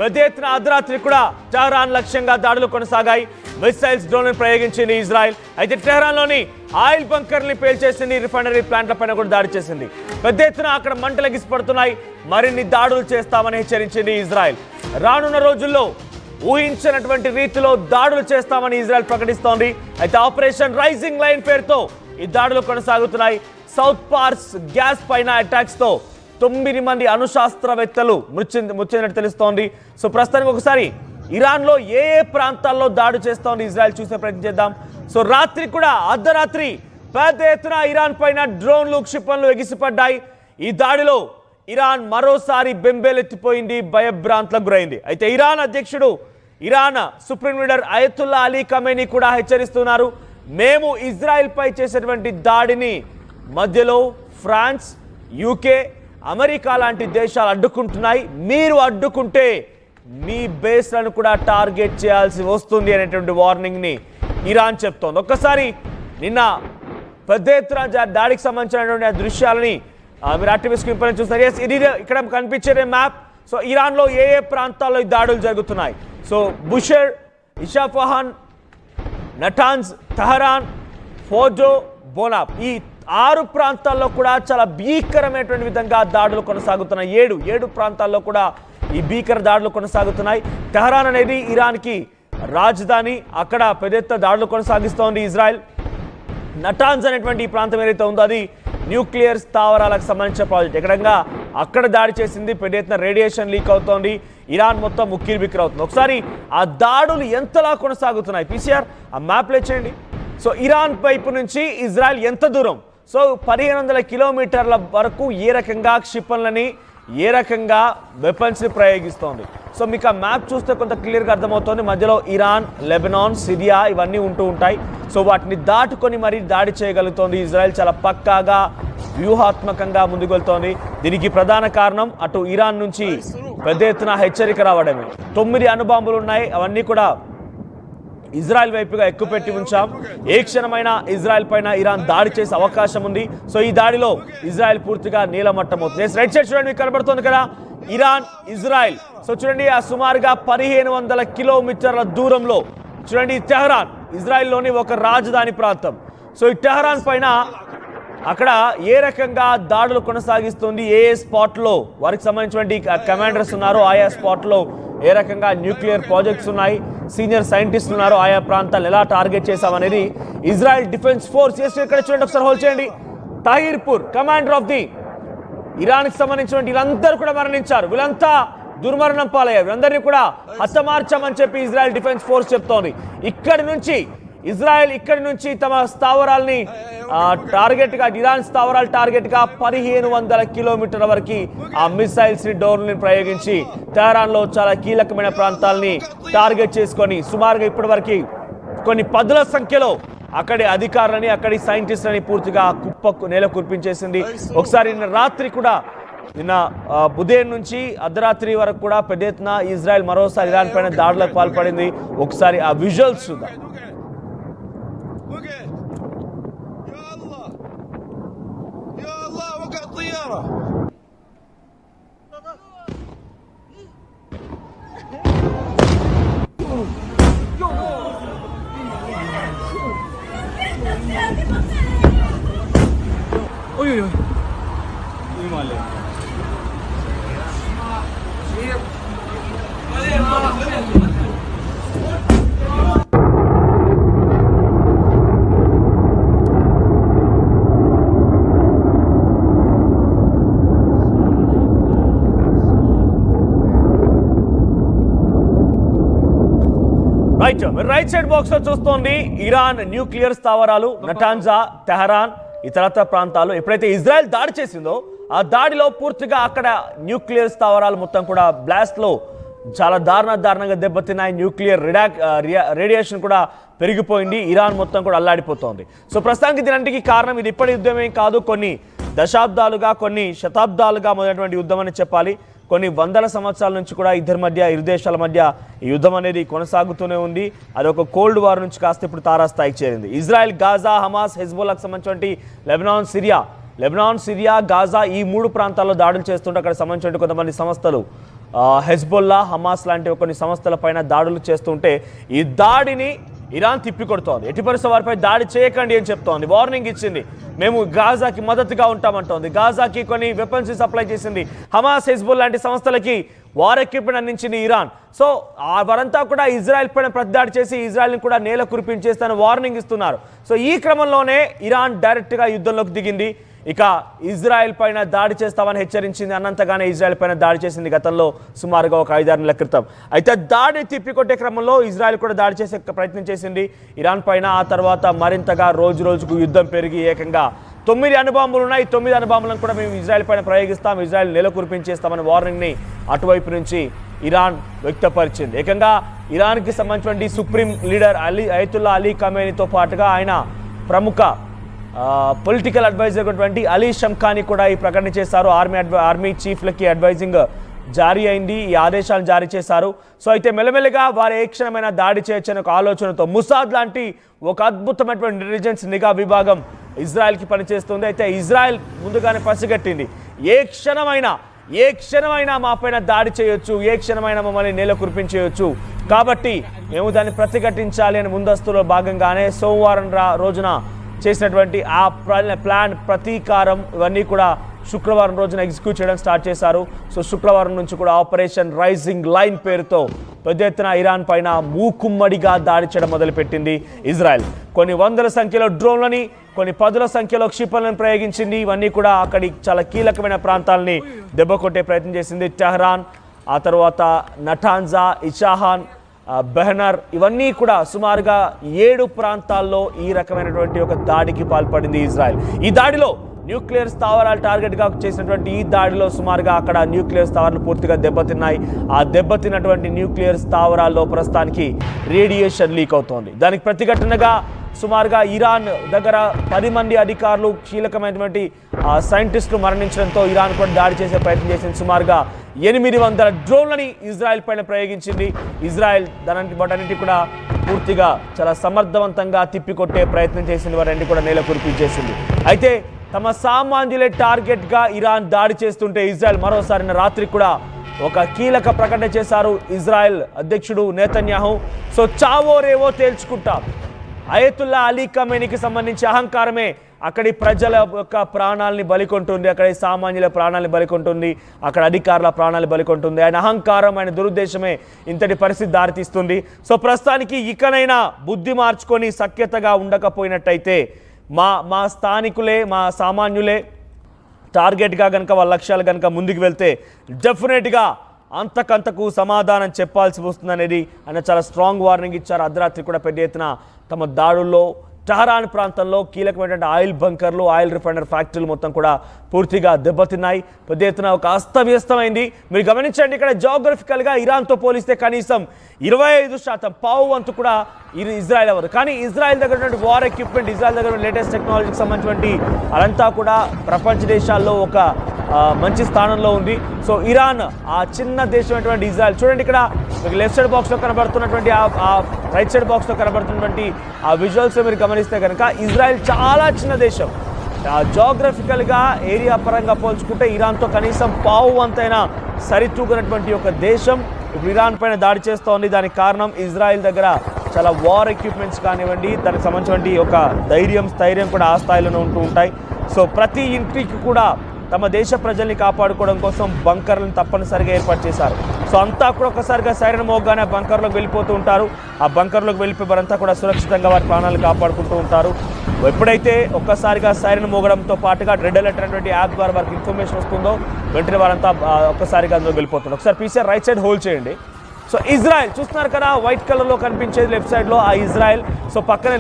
పెద్ద ఎత్తున అర్ధరాత్రి కూడా టెహరాన్ లక్ష్యంగా దాడులు కొనసాగాయి. మిసైల్స్ డ్రోన్ ప్రయోగించింది ఇజ్రాయెల్. అయితే టెహరాన్లోని ఆయిల్ బంకర్ని పేల్చేసింది. రిఫైనరీ ప్లాంట్ల పైన కూడా దాడి చేసింది. పెద్ద ఎత్తున అక్కడ మంటలు ఎగిసిపడుతున్నాయి. మరిన్ని దాడులు చేస్తామని హెచ్చరించింది ఇజ్రాయెల్. రానున్న రోజుల్లో ఊహించినటువంటి రీతిలో దాడులు చేస్తామని ఇజ్రాయెల్ ప్రకటిస్తోంది. అయితే ఆపరేషన్ రైజింగ్ లైన్ పేరుతో ఈ దాడులు కొనసాగుతున్నాయి. సౌత్ పార్స్ గ్యాస్ పైన అటాక్స్ తో 9 మంది అణుశాస్త్రవేత్తలు మృతి తెలుస్తోంది. సో ప్రస్తుతానికి ఒకసారి ఇరాన్లో ఏ ప్రాంతాల్లో దాడి చేస్తోంది ఇజ్రాయెల్ చూసే ప్రయత్నం చేద్దాం. సో రాత్రి కూడా అర్ధరాత్రి పెద్ద ఎత్తున ఇరాన్ పైన డ్రోన్లు క్షిపణులు ఎగిసిపడ్డాయి. ఈ దాడిలో ఇరాన్ మరోసారి బెంబేలెత్తిపోయింది, భయభ్రాంతులకు గురైంది. అయితే ఇరాన్ అధ్యక్షుడు Iran supreme leader Ayatollah Ali Khamenei కూడా హెచ్చరిస్తున్నారు. మేము ఇజ్రాయెల్ పై చేసేటువంటి దాడిని మధ్యలో ఫ్రాన్స్, యూకే, అమెరికా లాంటి దేశాలు అడ్డుకుంటున్నాయి. మీరు అడ్డుకుంటే మీ బేస్లను కూడా టార్గెట్ చేయాల్సి వస్తుంది అనేటువంటి వార్నింగ్ని ఇరాన్ చెప్తోంది. ఒక్కసారి నిన్న పెద్ద ఎత్తున దాడికి సంబంధించినటువంటి దృశ్యాలని మీరు యాక్టివ్ స్క్రీన్ పైన చూస్తారు. ఇది ఇక్కడ కనిపించే మ్యాప్. సో ఇరాన్లో ఏ ప్రాంతాల్లో ఈ దాడులు జరుగుతున్నాయి. సో బుషర్, ఇషాఫహాన్, నటాన్స్, తెహరాన్, ఫోజో, బోనాబ్ ఈ 6 ప్రాంతాల్లో కూడా చాలా భీకరమైనటువంటి విధంగా దాడులు కొనసాగుతున్నాయి. 7 ప్రాంతాల్లో కూడా ఈ భీకర దాడులు కొనసాగుతున్నాయి. తెహరాన్ అనేది ఇరాన్కి రాజధాని. అక్కడ పెద్ద ఎత్తున దాడులు కొనసాగిస్తోంది ఇజ్రాయెల్. నటాన్స్ అనేటువంటి ఈ ప్రాంతం ఏదైతే ఉందో అది న్యూక్లియర్ స్థావరాలకు సంబంధించిన ప్రాజెక్ట్. ఎక్కడంగా అక్కడ దాడి చేసింది. పెద్ద ఎత్తున రేడియేషన్ లీక్ అవుతోంది. ఇరాన్ మొత్తం ఉక్కిరిబిక్కిరి అవుతుంది. ఒకసారి ఆ దాడులు ఎంతలా కొనసాగుతున్నాయి పీసీఆర్ ఆ మ్యాప్లో చేయండి. సో ఇరాన్ వైపు నుంచి ఇజ్రాయెల్ ఎంత దూరం, సో 1500 కిలోమీటర్ల వరకు ఏ రకంగా క్షిపణులని, ఏ రకంగా వెపన్స్ని ప్రయోగిస్తోంది. సో మీకు ఆ మ్యాప్ చూస్తే కొంత క్లియర్గా అర్థమవుతుంది. మధ్యలో ఇరాన్, లెబనాన్, సిరియా ఇవన్నీ ఉంటూ ఉంటాయి. సో వాటిని దాటుకొని మరీ దాడి చేయగలుగుతోంది ఇజ్రాయెల్. చాలా పక్కాగా వ్యూహాత్మకంగా ముందుకు వెళ్తోంది. దీనికి ప్రధాన కారణం అటు ఇరాన్ నుంచి పెద్ద ఎత్తున హెచ్చరిక రావడమే. 9 అణుబాంబులు ఉన్నాయి. అవన్నీ కూడా ఇజ్రాయెల్ వైపుగా ఎక్కుపెట్టి ఉంచాం. ఏ క్షణమైనా ఇజ్రాయెల్ పైన ఇరాన్ దాడి చేసే అవకాశం ఉంది. సో ఈ దాడిలో ఇజ్రాయెల్ పూర్తిగా నీలమట్టం అవుతుంది. రైట్ సైడ్ చూడండి, మీకు కనబడుతుంది కదా ఇరాన్, ఇజ్రాయెల్. సో చూడండి ఆ సుమారుగా 1500 కిలోమీటర్ల దూరంలో చూడండి టెహరాన్, ఇజ్రాయెల్లోని ఒక రాజధాని ప్రాంతం. సో ఈ టెహరాన్ పైన అక్కడ ఏ రకంగా దాడులు కొనసాగిస్తుంది, ఏ స్పాట్లో వారికి సంబంధించినటువంటి కమాండర్స్ ఉన్నారో ఆయా స్పాట్లో ఏ రకంగా న్యూక్లియర్ ప్రాజెక్ట్స్ ఉన్నాయి, సీనియర్ సైంటిస్టులు ఉన్నారో ఆయా ప్రాంతాలు ఎలా టార్గెట్ చేశామనేది ఇజ్రాయెల్ డిఫెన్స్ ఫోర్స్ ఇక్కడ చూడండి. ఒకసారి హోల్డ్ చేయండి. తాహిర్పూర్ కమాండర్ ఆఫ్ ది ఇరాన్కి సంబంధించినటువంటి వీళ్ళందరూ కూడా మరణించారు. వీళ్ళంతా దుర్మరణం పాలయ్యారు. వీళ్ళందరినీ కూడా హతమార్చామని చెప్పి ఇజ్రాయెల్ డిఫెన్స్ ఫోర్స్ చెప్తోంది. ఇజ్రాయెల్ ఇక్కడి నుంచి తమ స్థావరాల్ని టార్గెట్గా, ఇరాన్ స్థావరాల టార్గెట్గా 1500 కిలోమీటర్ల వరకు ఆ మిసైల్స్ ని, డ్రోన్లని ప్రయోగించి తెహరాన్లో చాలా కీలకమైన ప్రాంతాలని టార్గెట్ చేసుకొని సుమారుగా ఇప్పటి వరకు కొన్ని 10ల సంఖ్యలో అక్కడి అధికారులని, అక్కడి సైంటిస్టులని పూర్తిగా నేల కురిపించేసింది. ఒకసారి నిన్న రాత్రి కూడా నిన్న ఉదయం నుంచి అర్ధరాత్రి వరకు కూడా పెద్ద ఎత్తున ఇజ్రాయెల్ మరోసారి ఇరాన్ పైన దాడులకు పాల్పడింది. ఒకసారి ఆ విజువల్స్ చూద్దాం. రైట్ సైడ్ బాక్స్ లో చూస్తోంది ఇరాన్ న్యూక్లియర్ స్థావరాలు నటాన్జా, తెహరాన్, ఇతరత్ర ప్రాంతాలు. ఎప్పుడైతే ఇజ్రాయెల్ దాడి చేసిందో ఆ దాడిలో పూర్తిగా అక్కడ న్యూక్లియర్ స్థావరాలు మొత్తం కూడా బ్లాస్ట్ లో చాలా దారుణంగా దెబ్బతిన్నాయి. న్యూక్లియర్ రేడియేషన్ కూడా పెరిగిపోయింది. ఇరాన్ మొత్తం కూడా అల్లాడిపోతోంది. సో ప్రస్తుతానికి దీనికి కారణం ఇది ఇప్పటి యుద్ధమేం కాదు, కొన్ని దశాబ్దాలుగా, కొన్ని శతాబ్దాలుగా మొదలైనటువంటి యుద్ధం అని చెప్పాలి. కొన్ని వందల సంవత్సరాల నుంచి కూడా ఇరు దేశాల మధ్య ఈ యుద్ధం అనేది కొనసాగుతూనే ఉంది. అది ఒక కోల్డ్ వార్ నుంచి కాస్త ఇప్పుడు తారాస్థాయికి చేరింది. ఇజ్రాయెల్, గాజా, హమాస్, హెజ్బోలాకు సంబంధించినటువంటి లెబనాన్, సిరియా, గాజా ఈ 3 ప్రాంతాల్లో దాడులు చేస్తుంటే అక్కడ సంబంధించిన కొంతమంది సంస్థలు హెజ్బొల్లా, హమాస్ లాంటి కొన్ని సంస్థలపైన దాడులు చేస్తుంటే ఈ దాడిని ఇరాన్ తిప్పికొడుతోంది. ఎట్టి పరిస్థితుల్లో వారిపై దాడి చేయకండి అని చెప్తోంది, వార్నింగ్ ఇచ్చింది. మేము గాజాకి మద్దతుగా ఉంటామంటోంది. గాజాకి కొన్ని వెపన్స్ సప్లై చేసింది. హమాస్, హెజ్బుల్ లాంటి సంస్థలకి వార్ ఎక్విప్మెంట్ అందించింది ఇరాన్. సో వారంతా కూడా ఇజ్రాయెల్ పైన ప్రతిదాడి చేసి ఇజ్రాయెల్ని కూడా నేల కురిపించేస్తానని వార్నింగ్ ఇస్తున్నారు. సో ఈ క్రమంలోనే ఇరాన్ డైరెక్ట్గా యుద్ధంలోకి దిగింది. ఇక ఇజ్రాయెల్ పైన దాడి చేస్తామని హెచ్చరించింది. అన్నంతగానే ఇజ్రాయెల్ పైన దాడి చేసింది గతంలో సుమారుగా ఒక 5-6 నెలల క్రితం. అయితే దాడిని తిప్పికొట్టే క్రమంలో ఇజ్రాయెల్ కూడా దాడి చేసే ప్రయత్నం చేసింది ఇరాన్ పైన. ఆ తర్వాత మరింతగా రోజు రోజుకు యుద్ధం పెరిగి ఏకంగా 9 అణుబాంబులు ఉన్నాయి. 9 అణుబాంబులను కూడా మేము ఇజ్రాయెల్ పైన ప్రయోగిస్తాం, ఇజ్రాయెల్ నెల కురిపించేస్తామని వార్నింగ్ని అటువైపు నుంచి ఇరాన్ వ్యక్తపరిచింది. ఏకంగా ఇరాన్కి సంబంధించిన సుప్రీం లీడర్ అయతుల్లా అలీ ఖమేనీతో పాటుగా ఆయన ప్రముఖ పొలిటికల్ అడ్వైజర్ ఉన్నటువంటి అలీ షమ్ఖానీ కూడా ఈ ప్రకటన చేశారు. ఆర్మీ చీఫ్లకి అడ్వైజింగ్ జారీ అయింది, ఈ ఆదేశాలు జారీ చేశారు. సో అయితే మెల్లమెల్లగా వారు ఏ క్షణమైన దాడి చేయొచ్చని ఒక ఆలోచనతో ముసాద్ లాంటి ఒక అద్భుతమైనటువంటి ఇంటెలిజెన్స్ నిఘా విభాగం ఇజ్రాయెల్కి పనిచేస్తుంది. అయితే ఇజ్రాయెల్ ముందుగానే పసిగట్టింది, ఏ క్షణమైనా మా పైన దాడి చేయొచ్చు, ఏ క్షణమైనా మమ్మల్ని నేల కురిపించేయొచ్చు, కాబట్టి మేము దాన్ని ప్రతిఘటించాలి అని ముందస్తులో భాగంగానే సోమవారం రోజున చేసినటువంటి ఆ ప్లాన్ ప్రతీకారం ఇవన్నీ కూడా శుక్రవారం రోజున ఎగ్జిక్యూట్ చేయడం స్టార్ట్ చేశారు. సో శుక్రవారం నుంచి కూడా ఆపరేషన్ రైజింగ్ లైన్ పేరుతో పెద్ద ఎత్తున ఇరాన్ పైన మూకుమ్మడిగా దాడి చేయడం మొదలుపెట్టింది ఇజ్రాయెల్. కొన్ని వందల సంఖ్యలో డ్రోన్లని, కొన్ని పదుల సంఖ్యలో క్షిపణులను ప్రయోగించింది. ఇవన్నీ కూడా అక్కడి చాలా కీలకమైన ప్రాంతాలని దెబ్బకొట్టే ప్రయత్నం చేసింది. టెహ్రాన్, ఆ తర్వాత నటాన్జా, ఇషాహాన్, బెహనర్, ఇవన్నీ కూడా సుమారుగా 7 ప్రాంతాల్లో ఈ రకమైనటువంటి ఒక దాడికి పాల్పడింది ఇజ్రాయెల్. ఈ దాడిలో న్యూక్లియర్ స్థావరాలు టార్గెట్గా చేసినటువంటి ఈ దాడిలో సుమారుగా అక్కడ న్యూక్లియర్ స్థావరాలు పూర్తిగా దెబ్బతిన్నాయి. ఆ దెబ్బతిన్నటువంటి న్యూక్లియర్ స్థావరాల్లో ప్రస్తుతానికి రేడియేషన్ లీక్ అవుతోంది. దానికి ప్రతిఘటనగా సుమారుగా ఇరాన్ దగ్గర 10 మంది అధికారులు, కీలకమైనటువంటి సైంటిస్టులు మరణించడంతో ఇరాన్ కూడా దాడి చేసే ప్రయత్నం చేసింది. సుమారుగా 800 డ్రోన్లని ఇజ్రాయెల్ పైన ప్రయోగించింది. ఇజ్రాయెల్ వాటన్నిటి కూడా పూర్తిగా చాలా సమర్థవంతంగా తిప్పికొట్టే ప్రయత్నం చేసింది. వారన్నీ కూడా నేల కురిపించేసింది. అయితే తమ సామాన్యులే టార్గెట్గా ఇరాన్ దాడి చేస్తుంటే ఇజ్రాయెల్ మరోసారి రాత్రి కూడా ఒక కీలక ప్రకటన చేశారు ఇజ్రాయెల్ అధ్యక్షుడు నెతన్యాహు. సో చావో రేవో తేల్చుకుంటాం. అయతుల్లా అలీ ఖమేనీకి సంబంధించి అహంకారమే అక్కడి ప్రజల యొక్క ప్రాణాలని బలికొంటుంది, అక్కడి సామాన్యుల ప్రాణాలను బలికొంటుంది, అక్కడ అధికారుల ప్రాణాలు బలికొంటుంది. ఆయన అహంకారం, ఆయన దురుద్దేశమే ఇంతటి పరిస్థితి దారితీస్తుంది. సో ప్రస్తుతానికి ఇకనైనా బుద్ధి మార్చుకొని సఖ్యతగా ఉండకపోయినట్టయితే మా స్థానికులే, మా సామాన్యులే టార్గెట్గా కనుక వాళ్ళ లక్ష్యాలు కనుక ముందుకు వెళ్తే డెఫినెట్గా అంతకంతకు సమాధానం చెప్పాల్సి వస్తుందనేది ఆయన చాలా స్ట్రాంగ్ వార్నింగ్ ఇచ్చారు. అర్ధరాత్రి కూడా పెద్ద ఎత్తున తమ దాడుల్లో టెహరాన్ ప్రాంతంలో కీలకమైనటువంటి ఆయిల్ బంకర్లు, ఆయిల్ రిఫైనర్ ఫ్యాక్టరీలు మొత్తం కూడా పూర్తిగా దెబ్బతిన్నాయి. పెద్ద ఎత్తున ఒక అస్తవ్యస్తమైంది. మీరు గమనించండి, ఇక్కడ జాగ్రఫికల్గా ఇరాన్తో పోలిస్తే కనీసం 25% పావు వంతు కూడా ఇజ్రాయెల్ అవ్వదు. కానీ ఇజ్రాయెల్ దగ్గర ఉన్నటువంటి వార్ ఎక్విప్మెంట్, ఇజ్రాయెల్ దగ్గర లేటెస్ట్ టెక్నాలజీకి సంబంధించినటువంటి అదంతా కూడా ప్రపంచ దేశాల్లో ఒక మంచి స్థానంలో ఉంది. సో ఇరాన్, ఆ చిన్న దేశమైనటువంటి ఇజ్రాయెల్, చూడండి ఇక్కడ మీకు లెఫ్ట్ సైడ్ బాక్స్లో కనబడుతున్నటువంటి ఆ రైట్ సైడ్ బాక్స్లో కనబడుతున్నటువంటి ఆ విజువల్స్ మీరు గమనిస్తే కనుక ఇజ్రాయెల్ చాలా చిన్న దేశం. జాగ్రఫికల్గా ఏరియా పరంగా పోల్చుకుంటే ఇరాన్తో కనీసం పావు వంతైనా సరితూగినటువంటి ఒక దేశం ఇప్పుడు ఇరాన్ పైన దాడి చేస్తోంది. దానికి కారణం ఇజ్రాయెల్ దగ్గర చాలా వార్ ఎక్విప్మెంట్స్ కానివ్వండి, దానికి సంబంధించినటువంటి ఒక స్థైర్యం కూడా ఆ స్థాయిలోనే ఉంటూ ఉంటాయి. సో ప్రతి ఇంటికి కూడా తమ దేశ ప్రజల్ని కాపాడుకోవడం కోసం బంకర్లను తప్పనిసరిగా ఏర్పాటు చేశారు. సో అంతా కూడా ఒక్కసారిగా సైరన్ మోగ్గానే బంకర్లోకి వెళ్ళిపోతూ ఉంటారు. ఆ బంకర్లోకి వెళ్ళిపోయి వారంతా కూడా సురక్షితంగా వారి ప్రాణాలను కాపాడుకుంటూ ఉంటారు. ఎప్పుడైతే ఒక్కసారిగా సైరన్ మోగడంతో పాటుగా రెడ్ అలర్ట్ అనేటువంటి యాప్ ద్వారా వారికి ఇన్ఫర్మేషన్ వస్తుందో వెంటనే వారంతా ఒక్కసారిగా అందులో వెళ్ళిపోతున్నారు. ఒకసారి పీసీఆర్ రైట్ సైడ్ హోల్డ్ చేయండి. సో ఇజ్రాయెల్ చూస్తున్నారు కదా, వైట్ కలర్లో కనిపించేది లెఫ్ట్ సైడ్లో ఆ ఇజ్రాయెల్. సో పక్కనే